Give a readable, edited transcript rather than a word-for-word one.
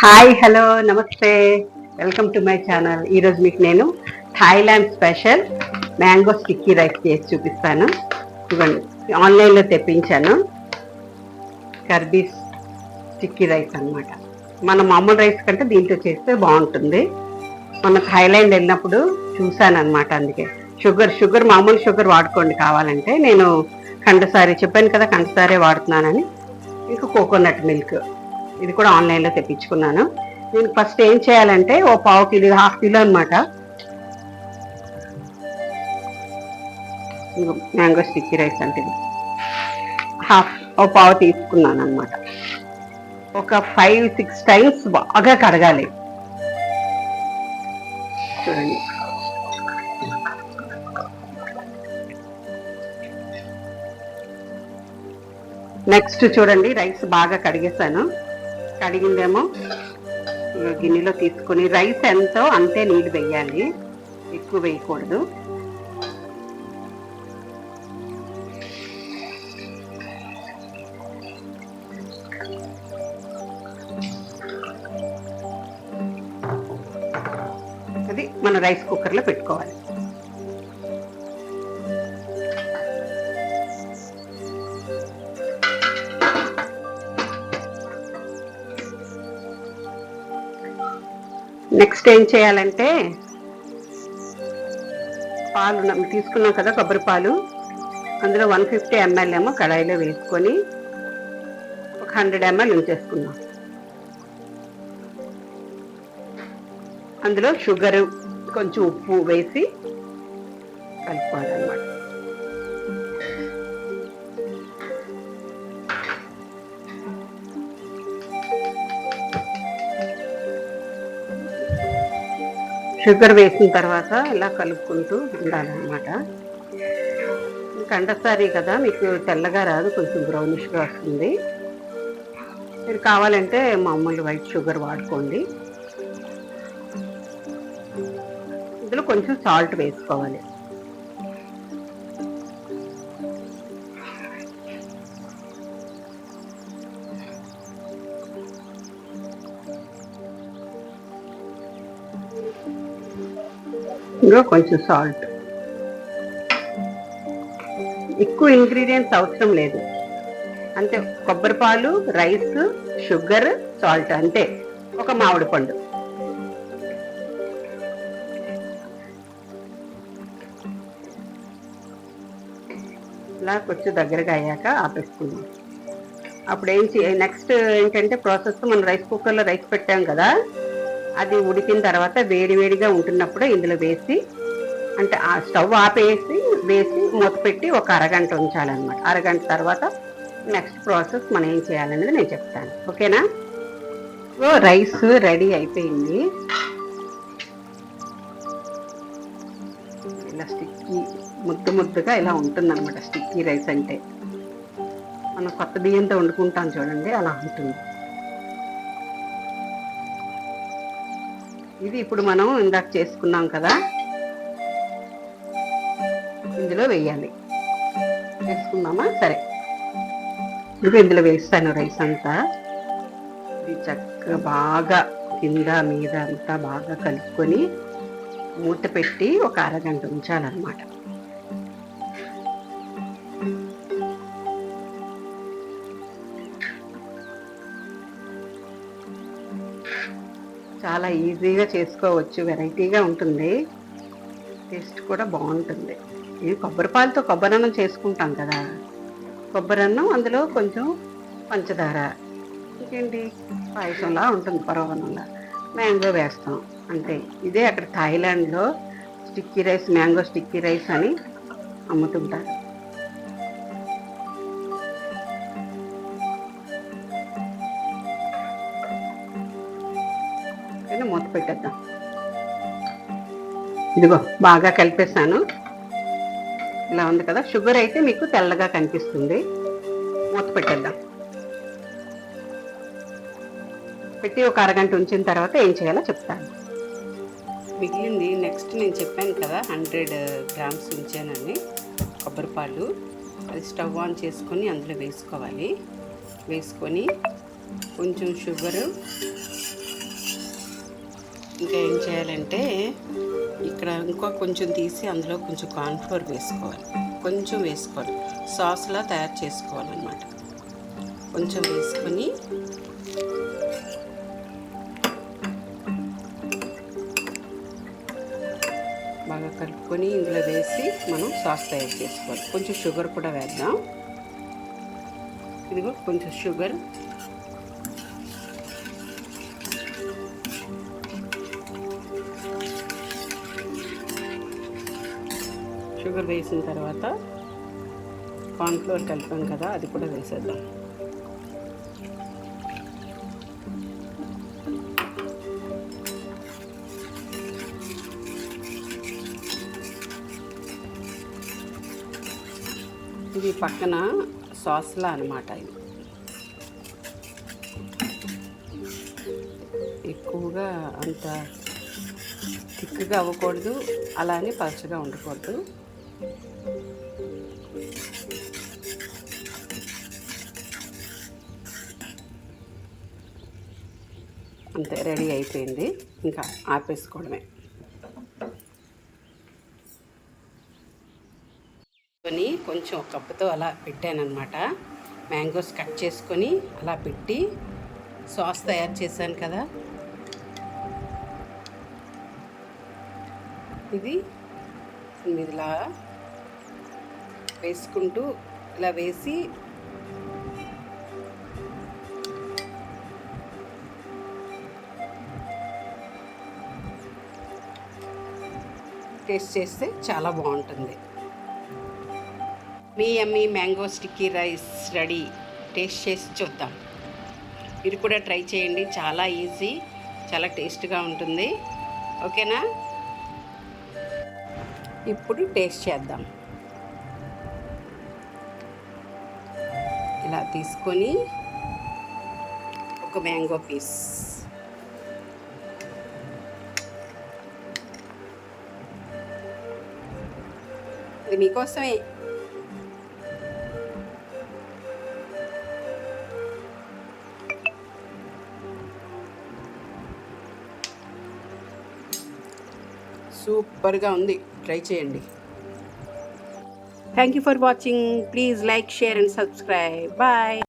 Hi hello నమస్తే, welcome to my channel. ఈరోజు మీకు నేను Thailand special mango sticky rice చేసి చూపిస్తాను. ఇవ్వండి, ఆన్లైన్లో తెప్పించాను. కర్బీస్ స్టిక్కీ రైస్ అనమాట. మన మామూలు రైస్ కంటే దీంట్లో చేస్తే బాగుంటుంది. మన థాయిలాండ్ వెళ్ళినప్పుడు చూశాను అనమాట. అందుకే షుగర్ మామూలు షుగర్ వాడుకోండి కావాలంటే. నేను కండసారి చెప్పాను కదా, కండసారే వాడుతున్నానని. ఇంకా కోకోనట్ మిల్క్ ఇది కూడా ఆన్లైన్లో తెప్పించుకున్నాను. నేను ఫస్ట్ ఏం చేయాలంటే ఓ పావు కిలో, హాఫ్ కిలో అనమాట మ్యాంగో స్టిక్కీ రైస్ అంటే ఓ పావు తీసుకున్నాను అనమాట. ఒక 5-6 టైమ్స్ బాగా కడగాలి. చూడండి, నెక్స్ట్ చూడండి, రైస్ బాగా కడిగేసాను. కడిగిందేమో గిన్నెలో తీసుకొని, రైస్ ఎంతో అంతే నీళ్ళు వేయాలి, ఎక్కువ వేయకూడదు. అది మన రైస్ కుక్కర్లో పెట్టుకోవాలి. నెక్స్ట్ ఏం చేయాలంటే, పాలు తీసుకున్నాం కదా, కొబ్బరి పాలు, అందులో 150 ml ఏమో కడాయిలో వేసుకొని ఒక 100 ml ఉంచేసుకున్నాం. అందులో షుగరు, కొంచెం ఉప్పు వేసి కలుపుకోవాలన్నమాట. షుగర్ వేసిన తర్వాత ఇలా కలుపుకుంటూ ఉండాలన్నమాట. కండసారి కదా, మీకు తెల్లగా రాదు, కొంచెం బ్రౌనిష్గా వస్తుంది. మీరు కావాలంటే మామూలు వైట్ షుగర్ వాడుకోండి. ఇందులో కొంచెం సాల్ట్ వేసుకోవాలి. ఇందులో కొంచెం సాల్ట్. ఎక్కువ ఇంగ్రీడియంట్స్ అవసరం లేదు, అంతే. కొబ్బరి పాలు, రైస్, షుగర్, సాల్ట్, అంతే. ఒక మామిడి పండు. ఇలా కొంచెం దగ్గరగా అయ్యాక ఆపేసుకుందాం. అప్పుడు నెక్స్ట్ ఏంటంటే ప్రాసెస్, మనం రైస్ కుక్కర్లో రైస్ పెట్టాం కదా, అది ఉడికిన తర్వాత వేడివేడిగా ఉంటున్నప్పుడు ఇందులో వేసి, అంటే ఆ స్టవ్ ఆపేసి వేసి మూత పెట్టి ఒక అరగంట ఉంచాలన్నమాట. అరగంట తర్వాత నెక్స్ట్ ప్రాసెస్ మనం ఏం చేయాలనేది నేను చెప్తాను, ఓకేనా? రైస్ రెడీ అయిపోయింది. ఇలా స్టిక్కీ ముద్దుగా ఇలా ఉంటుందన్నమాట. స్టిక్కీ రైస్ అంటే మనం కొత్త బియ్యంతో వండుకుంటాం చూడండి, అలా ఉంటుంది. ఇది ఇప్పుడు మనం ఇందాక చేసుకున్నాం కదా, ఇందులో వేయాలి. వేసుకుందామా? సరే, ఇప్పుడు ఇందులో వేస్తాను రైస్ అంతా. ఇది చక్కగా బాగా కింద మీద అంతా బాగా కలుపుకొని మూత పెట్టి ఒక అరగంట ఉంచాలన్నమాట. చాలా ఈజీగా చేసుకోవచ్చు, వెరైటీగా ఉంటుంది, టేస్ట్ కూడా బాగుంటుంది. ఇది కొబ్బరిపాలతో కొబ్బరన్నం చేసుకుంటాం కదా, కొబ్బరన్నం, అందులో కొంచెం పంచదార, ఇంకేంటి పాయసంలా ఉంటుంది, పరవన్నంలా. మ్యాంగో వేస్తాం, అంతే. ఇదే అక్కడ థాయిలాండ్లో sticky rice, mango sticky rice అని అమ్ముతుంటారు. మూత పెట్టేద్దాం. ఇదిగో బాగా కలిపేసాను. ఇలా ఉంది కదా. షుగర్ అయితే మీకు తెల్లగా కనిపిస్తుంది. మూత పెట్టేద్దాం. పెట్టి ఒక అరగంట ఉంచిన తర్వాత ఏం చేయాలో చెప్తాను. మిగిలింది నెక్స్ట్ నేను చెప్పాను కదా, 100 grams ఉంచానని కొబ్బరిపాలు. అది స్టవ్ ఆన్ చేసుకొని అందులో వేసుకోవాలి. వేసుకొని కొంచెం షుగరు, ఇంకా ఏం చేయాలంటే ఇక్కడ ఇంకో కొంచెం తీసి అందులో కొంచెం కార్న్ఫ్లోర్ వేసుకోవాలి, కొంచెం వేసుకోవాలి, సాస్లా తయారు చేసుకోవాలన్నమాట. కొంచెం వేసుకొని బాగా కలుపుకొని ఇందులో వేసి మనం సాస్ తయారు చేసుకోవాలి. కొంచెం షుగర్ కూడా వేద్దాం. ఇదిగో కొంచెం షుగర్, షుగర్ వేసిన తర్వాత కార్న్ఫ్లోర్ కలిపాం కదా, అది కూడా వేసేద్దాం. ఇది పక్కన సాస్లా అనమాట. ఇది ఎక్కువగా అంత థిక్గా అవ్వకూడదు, అలానే పలచగా ఉండకూడదు. అంతే, రెడీ అయిపోయింది. ఇంకా ఆపేసుకోవడమే. కొంచెం ఒక కప్పుతో అలా పెట్టానమాట. మ్యాంగోస్ కట్ చేసుకొని అలా పెట్టి సాస్ తయారు చేశాను కదా, ఇది ఇలా వేసుకుంటూ ఇలా వేసి టేస్ట్ చేస్తే చాలా బాగుంటుంది. మీ yummy mango sticky rice ready. Taste చేసి చూద్దాం. మీరు కూడా ట్రై చేయండి, చాలా ఈజీ, చాలా టేస్ట్గా ఉంటుంది. ఓకేనా? ఇప్పుడు టేస్ట్ చేద్దాం. ఇలా తీసుకొని ఒక మ్యాంగో పీస్, ఇది మీకోసమే. సూపర్గా ఉంది, ట్రై చేయండి. Thank you for watching. Please like, share and subscribe. Bye.